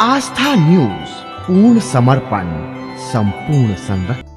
आस्था news, पूर्ण समर्पण, संपूर्ण संरक्षण।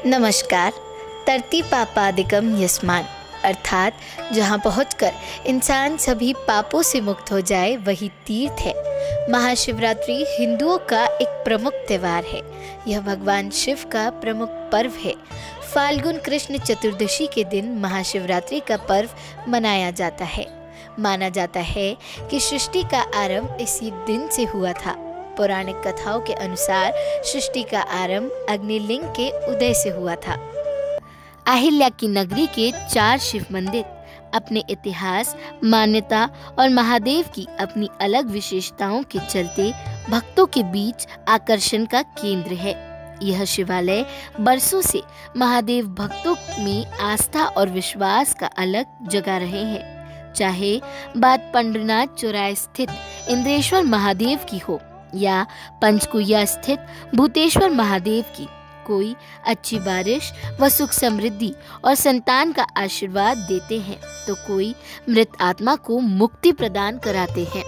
नमस्कार। तरती पापादिकम यस्मान, अर्थात जहाँ पहुंचकर इंसान सभी पापों से मुक्त हो जाए वही तीर्थ है। महाशिवरात्रि हिंदुओं का एक प्रमुख त्यौहार है। यह भगवान शिव का प्रमुख पर्व है। फाल्गुन कृष्ण चतुर्दशी के दिन महाशिवरात्रि का पर्व मनाया जाता है। माना जाता है कि सृष्टि का आरंभ इसी दिन से हुआ था। पौराणिक कथाओं के अनुसार सृष्टि का आरंभ अग्निलिंग के उदय से हुआ था। अहिल्या की नगरी के 4 शिव मंदिर अपने इतिहास, मान्यता और महादेव की अपनी अलग विशेषताओं के चलते भक्तों के बीच आकर्षण का केंद्र है। यह शिवालय बरसों से महादेव भक्तों में आस्था और विश्वास का अलग जगा रहे हैं। चाहे बात पंढरनाथ चौराहे स्थित इंद्रेश्वर महादेव की हो या पंचकुइया स्थित भूतेश्वर महादेव की, कोई अच्छी बारिश व सुख समृद्धि और संतान का आशीर्वाद देते हैं तो कोई मृत आत्मा को मुक्ति प्रदान कराते हैं।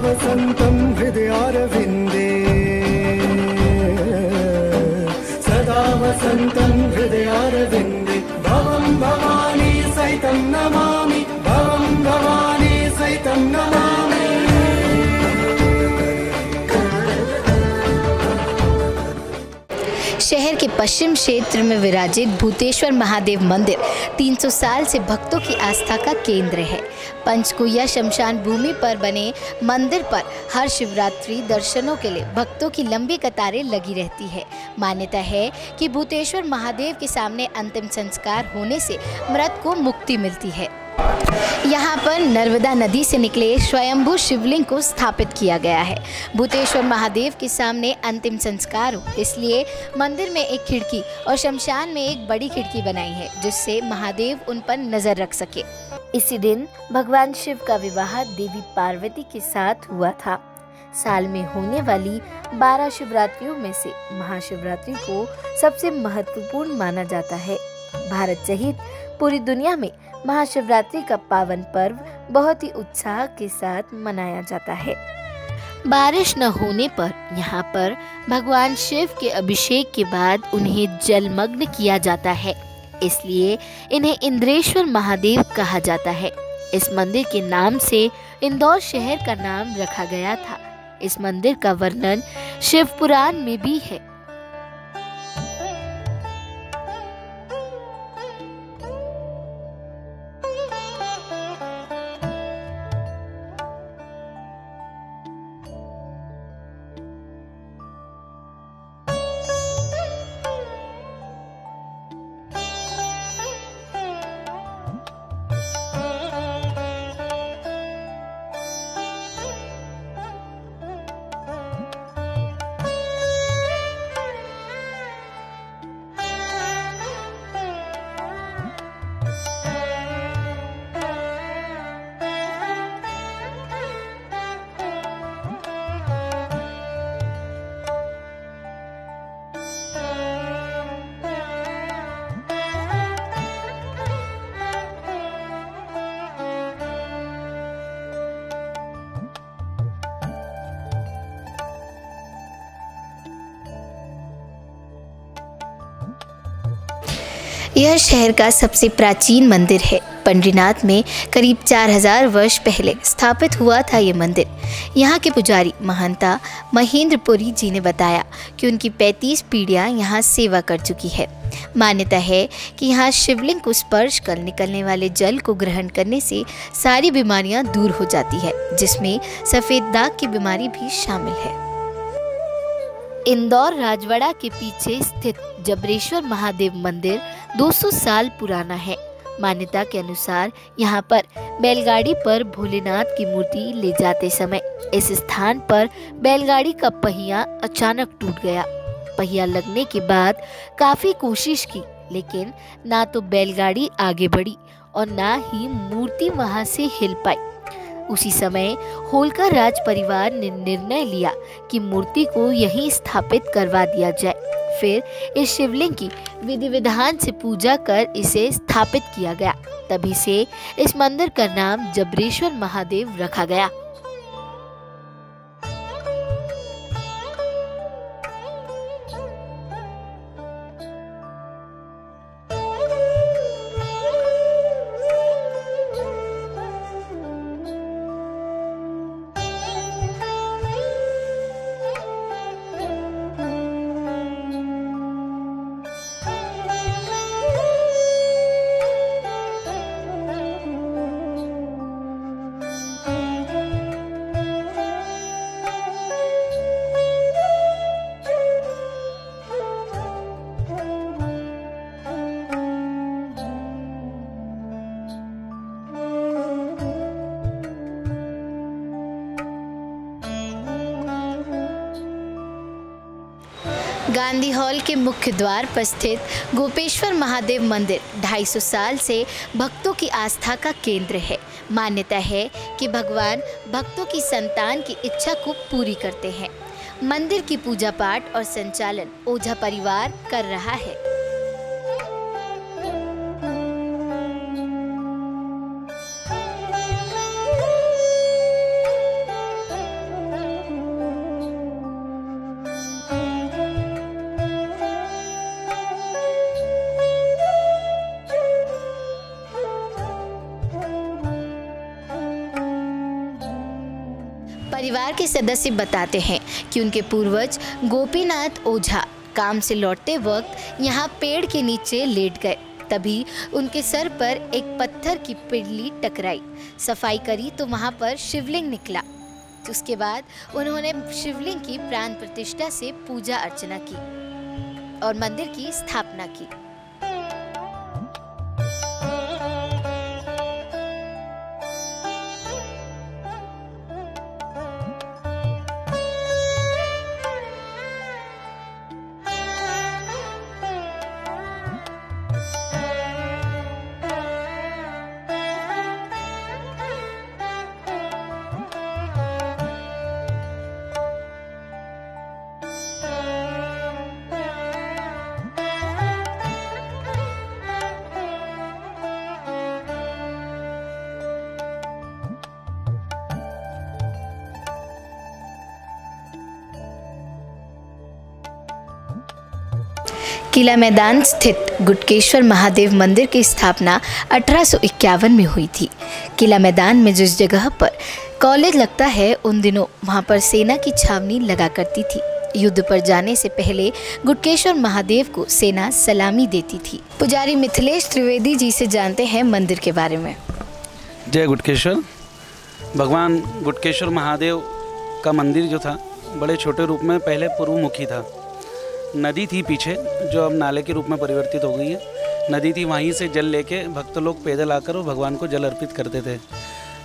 वसन्तं हृदयारविन्दे, सदा वसन्तं हृदयारविन्दे, भवं भवानी सहितं नमामि, भवं भवानी सहितं नमामि। शहर के पश्चिम क्षेत्र में विराजित भूतेश्वर महादेव मंदिर 300 साल से भक्तों की आस्था का केंद्र है। पंचकुइया शमशान भूमि पर बने मंदिर पर हर शिवरात्रि दर्शनों के लिए भक्तों की लंबी कतारें लगी रहती है। मान्यता है कि भूतेश्वर महादेव के सामने अंतिम संस्कार होने से मृत को मुक्ति मिलती है। यहाँ पर नर्मदा नदी से निकले स्वयंभू शिवलिंग को स्थापित किया गया है। भूतेश्वर महादेव के सामने अंतिम संस्कार हो, इसलिए मंदिर में एक खिड़की और शमशान में एक बड़ी खिड़की बनाई है, जिससे महादेव उन पर नजर रख सके। इसी दिन भगवान शिव का विवाह देवी पार्वती के साथ हुआ था। साल में होने वाली 12 शिवरात्रियों में से महाशिवरात्रि को सबसे महत्वपूर्ण माना जाता है। भारत सहित पूरी दुनिया में महाशिवरात्रि का पावन पर्व बहुत ही उत्साह के साथ मनाया जाता है। बारिश न होने पर यहाँ पर भगवान शिव के अभिषेक के बाद उन्हें जलमग्न किया जाता है, इसलिए इन्हें इंद्रेश्वर महादेव कहा जाता है। इस मंदिर के नाम से इंदौर शहर का नाम रखा गया था। इस मंदिर का वर्णन शिव पुराण में भी है। यह शहर का सबसे प्राचीन मंदिर है। पंढरीनाथ में करीब 4000 वर्ष पहले स्थापित हुआ था ये मंदिर। यहाँ के पुजारी महंता महेंद्रपुरी जी ने बताया कि उनकी 35 पीढ़ियाँ यहाँ सेवा कर चुकी है। मान्यता है कि यहाँ शिवलिंग को स्पर्श कर निकलने वाले जल को ग्रहण करने से सारी बीमारियाँ दूर हो जाती है, जिसमें सफ़ेद दाग की बीमारी भी शामिल है। इंदौर राजवाड़ा के पीछे स्थित जबरेश्वर महादेव मंदिर 200 साल पुराना है। मान्यता के अनुसार यहाँ पर बैलगाड़ी पर भोलेनाथ की मूर्ति ले जाते समय इस स्थान पर बैलगाड़ी का पहिया अचानक टूट गया। पहिया लगने के बाद काफी कोशिश की, लेकिन ना तो बैलगाड़ी आगे बढ़ी और ना ही मूर्ति वहां से हिल पाई। उसी समय होलकर राज परिवार ने निर्णय लिया कि मूर्ति को यहीं स्थापित करवा दिया जाए। फिर इस शिवलिंग की विधि विधान से पूजा कर इसे स्थापित किया गया। तभी से इस मंदिर का नाम जबरेश्वर महादेव रखा गया। गांधी हॉल के मुख्य द्वार पर स्थित गोपेश्वर महादेव मंदिर 250 साल से भक्तों की आस्था का केंद्र है। मान्यता है कि भगवान भक्तों की संतान की इच्छा को पूरी करते हैं। मंदिर की पूजा पाठ और संचालन ओझा परिवार कर रहा है। परिवार के सदस्य बताते हैं कि उनके पूर्वज गोपीनाथ ओझा काम से लौटते वक्त यहाँ पेड़ के नीचे लेट गए। तभी उनके सर पर एक पत्थर की पिंडली टकराई। सफाई करी तो वहाँ पर शिवलिंग निकला। उसके बाद उन्होंने शिवलिंग की प्राण प्रतिष्ठा से पूजा अर्चना की और मंदिर की स्थापना की। किला मैदान स्थित गुटकेश्वर महादेव मंदिर की स्थापना 1851 में हुई थी। किला मैदान में जिस जगह पर कॉलेज लगता है, उन दिनों वहां पर सेना की छावनी लगा करती थी। युद्ध पर जाने से पहले गुटकेश्वर महादेव को सेना सलामी देती थी। पुजारी मिथिलेश त्रिवेदी जी से जानते हैं मंदिर के बारे में। जय गुटकेश्वर। भगवान गुटकेश्वर महादेव का मंदिर जो था बड़े छोटे रूप में पहले पूर्वमुखी था। नदी थी पीछे जो अब नाले के रूप में परिवर्तित हो गई है। नदी थी, वहीं से जल लेके भक्त लोग पैदल आकर और भगवान को जल अर्पित करते थे।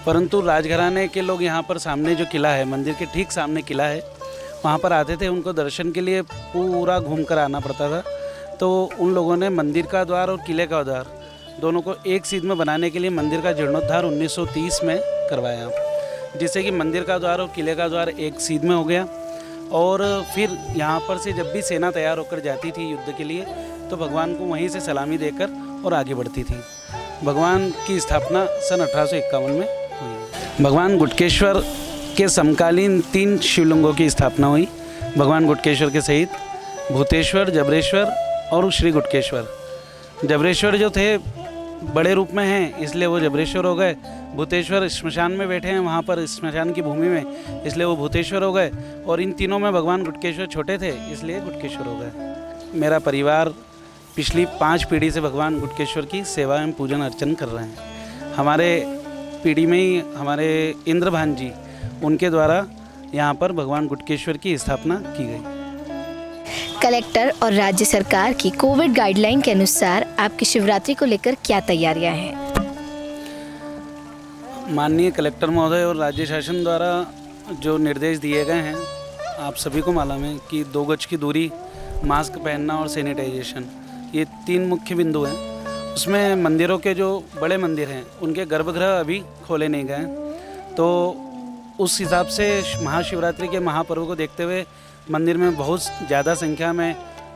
परंतु राजघराने के लोग यहाँ पर सामने जो किला है, मंदिर के ठीक सामने किला है, वहाँ पर आते थे। उनको दर्शन के लिए पूरा घूम कर आना पड़ता था। तो उन लोगों ने मंदिर का द्वार और किले का द्वार दोनों को एक सीध में बनाने के लिए मंदिर का जीर्णोद्धार 1930 में करवाया, जिससे कि मंदिर का द्वार और किले का द्वार एक सीध में हो गया। और फिर यहाँ पर से जब भी सेना तैयार होकर जाती थी युद्ध के लिए, तो भगवान को वहीं से सलामी देकर और आगे बढ़ती थी। भगवान की स्थापना सन 1851 में हुई। भगवान गुटकेश्वर के समकालीन 3 शिवलिंगों की स्थापना हुई। भगवान गुटकेश्वर के सहित भूतेश्वर, जबरेश्वर और श्री गुटकेश्वर। जबरेश्वर जो थे बड़े रूप में हैं, इसलिए वो जबरेश्वर हो गए। भूतेश्वर श्मशान में बैठे हैं, वहाँ पर श्मशान की भूमि में, इसलिए वो भूतेश्वर हो गए। और इन तीनों में भगवान गुटकेश्वर छोटे थे, इसलिए गुटकेश्वर हो गए। मेरा परिवार पिछली 5 पीढ़ी से भगवान गुटकेश्वर की सेवा एवं पूजन अर्चन कर रहे हैं। हमारे पीढ़ी में ही हमारे इंद्रभान जी, उनके द्वारा यहाँ पर भगवान गुटकेश्वर की स्थापना की गई। कलेक्टर और राज्य सरकार की कोविड गाइडलाइन के अनुसार आपकी शिवरात्रि को लेकर क्या तैयारियां हैं? माननीय कलेक्टर महोदय और राज्य शासन द्वारा जो निर्देश दिए गए हैं, आप सभी को मालूम है कि 2 गज की दूरी, मास्क पहनना और सैनिटाइजेशन, ये 3 मुख्य बिंदु हैं। उसमें मंदिरों के जो बड़े मंदिर हैं, उनके गर्भगृह अभी खोले नहीं गए, तो उस हिसाब से महाशिवरात्रि के महापर्व को देखते हुए मंदिर में बहुत ज़्यादा संख्या में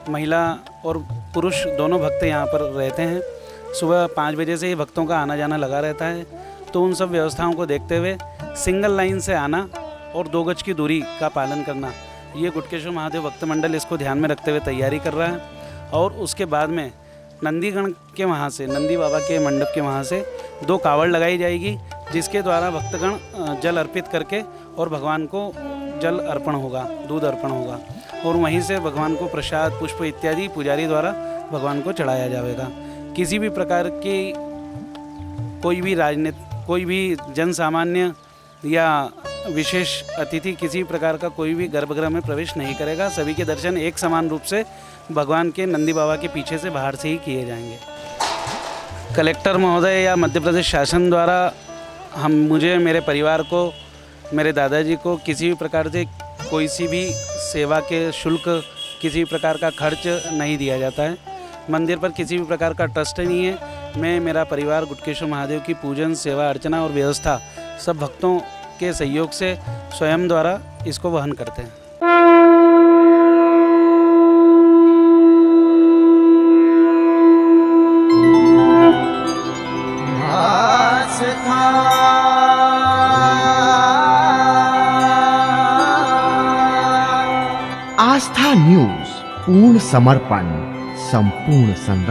महिला और पुरुष दोनों भक्त यहाँ पर रहते हैं। सुबह 5 बजे से ही भक्तों का आना जाना लगा रहता है, तो उन सब व्यवस्थाओं को देखते हुए सिंगल लाइन से आना और 2 गज की दूरी का पालन करना, ये गुटकेश्वर महादेव भक्त मंडल इसको ध्यान में रखते हुए तैयारी कर रहा है। और उसके बाद में नंदीगण के वहाँ से, नंदी बाबा के मंडप के वहाँ से 2 कावड़ लगाई जाएगी, जिसके द्वारा भक्तगण जल अर्पित करके और भगवान को जल अर्पण होगा, दूध अर्पण होगा, और वहीं से भगवान को प्रसाद, पुष्प इत्यादि पुजारी द्वारा भगवान को चढ़ाया जाएगा। किसी भी प्रकार की कोई भी जन सामान्य या विशेष अतिथि किसी प्रकार का कोई भी गर्भगृह में प्रवेश नहीं करेगा। सभी के दर्शन एक समान रूप से भगवान के नंदी बाबा के पीछे से बाहर से ही किए जाएंगे। कलेक्टर महोदय या मध्य प्रदेश शासन द्वारा मुझे, मेरे परिवार को, मेरे दादाजी को किसी भी प्रकार से कोई सी भी सेवा के शुल्क, किसी भी प्रकार का खर्च नहीं दिया जाता है। मंदिर पर किसी भी प्रकार का ट्रस्ट नहीं है। मैं, मेरा परिवार गुटकेश्वर महादेव की पूजन, सेवा अर्चना और व्यवस्था सब भक्तों के सहयोग से स्वयं द्वारा इसको वहन करते हैं। आस्था न्यूज, पूर्ण समर्पण, संपूर्ण संरक्षण।